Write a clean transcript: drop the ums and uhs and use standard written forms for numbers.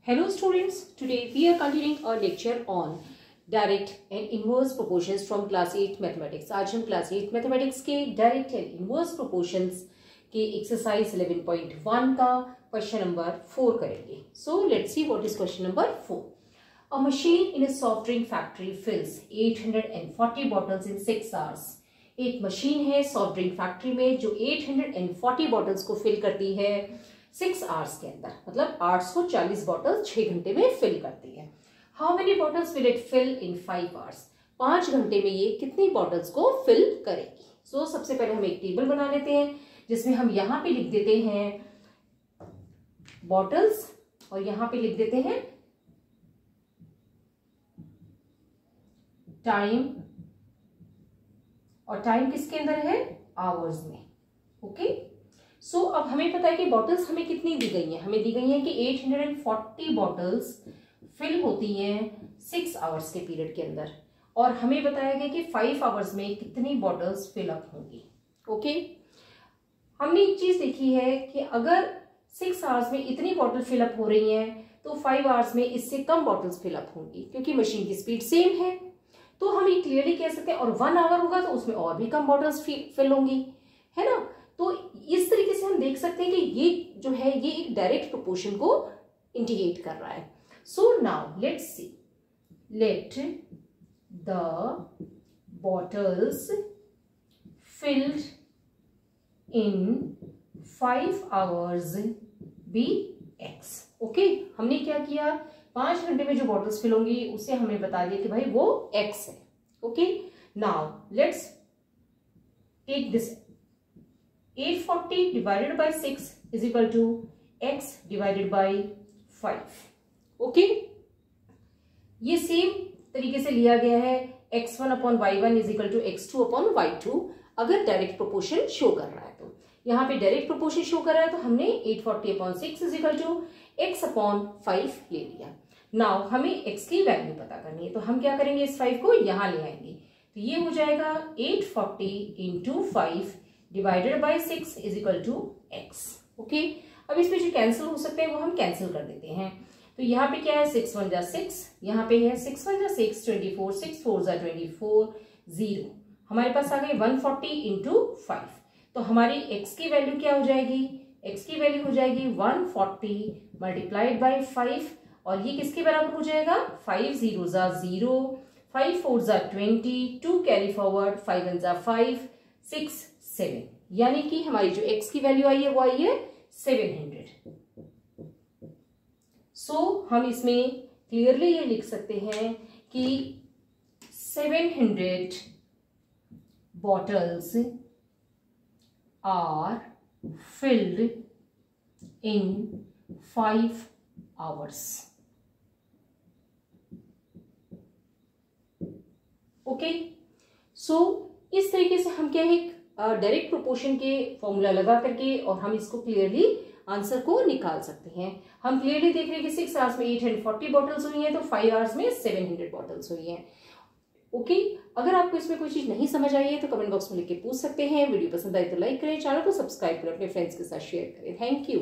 Hello students, today we are continuing our lecture on direct and inverse proportions from class 8 mathematics। आज हम class 8 mathematics के direct and inverse proportions के exercise 11.1 का question number 4 करेंगे। So let's see what is question number 4। A machine in a soft drink factory fills 840 bottles in 6 hours। एक machine है soft drink factory में जो 840 bottles को fill करती है 6 आवर्स के अंदर, मतलब 840 बॉटल 6 घंटे में फिल करती है। How many bottles will it fill in 5 hours? 5 घंटे में ये कितनी बॉटल्स को फिल करेगी? सो सबसे पहले हम एक टेबल बना लेते हैं जिसमें हम यहाँ पे लिख देते हैं बॉटल्स और यहाँ पे लिख देते हैं टाइम, और टाइम किसके अंदर है? आवर्स में। ओके, सो अब हमें पता है कि बॉटल्स हमें कितनी दी गई हैं। हमें दी गई हैं कि 840 बॉटल्स फिल होती हैं 6 आवर्स के पीरियड के अंदर, और हमें बताया गया कि 5 आवर्स में कितनी बॉटल्स फिल अप होंगी। ओके, हमने एक चीज देखी है कि अगर 6 आवर्स में इतनी बॉटल फिल अप हो रही हैं तो 5 आवर्स में इससे कम बॉटल्स फिल अप होंगी, क्योंकि मशीन की स्पीड सेम है। तो हम ये क्लियरली कह सकते हैं, और 1 आवर होगा तो उसमें और भी कम बॉटल्स फिल होंगी, है ना। तो इस तरीके से हम देख सकते हैं कि ये जो है ये एक डायरेक्ट प्रोपोर्शन को इंडिकेट कर रहा है। So now let's see, let the bottles filled in 5 hours be x. Okay, हमने क्या किया, 5 घंटे में जो बॉटल्स फिल होंगी उसे हमें बता दिया कि भाई वो x है। Okay, now let's take this 840 divided by 6 is equal to x divided by 5। Okay, ये सेम तरीके से लिया गया है x1 upon y1 is equal to x2 upon y2, अगर डायरेक्ट प्रोपोर्शन शो कर रहा है तो। यहाँ पे डायरेक्ट प्रोपोर्शन शो कर रहा है तो हमने 840 upon 6 is equal to x upon 5 ले लिया। नाउ हमें x की वैल्यू पता करनी है, तो हम क्या करेंगे, इस 5 को यहां ले आएंगे, तो ये हो जाएगा 840 into 5 divided by 6 is equal to x। Okay, अब इसमें जो कैंसिल हो सकते हैं वो हम कैंसिल कर देते हैं। तो यहाँ पे क्या है, 6 1 जा 6, यहाँ पे है 6 1 जा 6, 24, 6 4 जा 24, 0। हमारे पास आ गई 140 इंटू 5, तो हमारी x की वैल्यू क्या हो जाएगी, x की वैल्यू हो जाएगी 140 मल्टीप्लाइड बाई 5, और ये किसके बराबर हो जाएगा, 5 0 जा 0, 5 4 जा 20, 2 कैरी फॉरवर्ड, 5 1 जा 5, 6 7, यानी कि हमारी जो x की वैल्यू आई है वो आई है 700। सो हम इसमें क्लियरली ये लिख सकते हैं कि 700 bottles are filled in 5 hours। Okay, सो इस तरीके से हम क्या है डायरेक्ट प्रोपोर्शन के फॉर्मूला लगा करके और हम इसको क्लियरली आंसर को निकाल सकते हैं। हम क्लियरली देख रहे हैं कि 6 आवर्स में 840 बॉटल्स हुई हैं, तो 5 आवर्स में 700 बॉटल्स हुई हैं। ओके, अगर आपको इसमें कोई चीज नहीं समझ आई है तो कमेंट बॉक्स में लिख के पूछ सकते हैं। वीडियो पसंद आए तो लाइक करें, चैनल को सब्सक्राइब करें, अपने फ्रेंड्स के साथ शेयर करें। Thank you.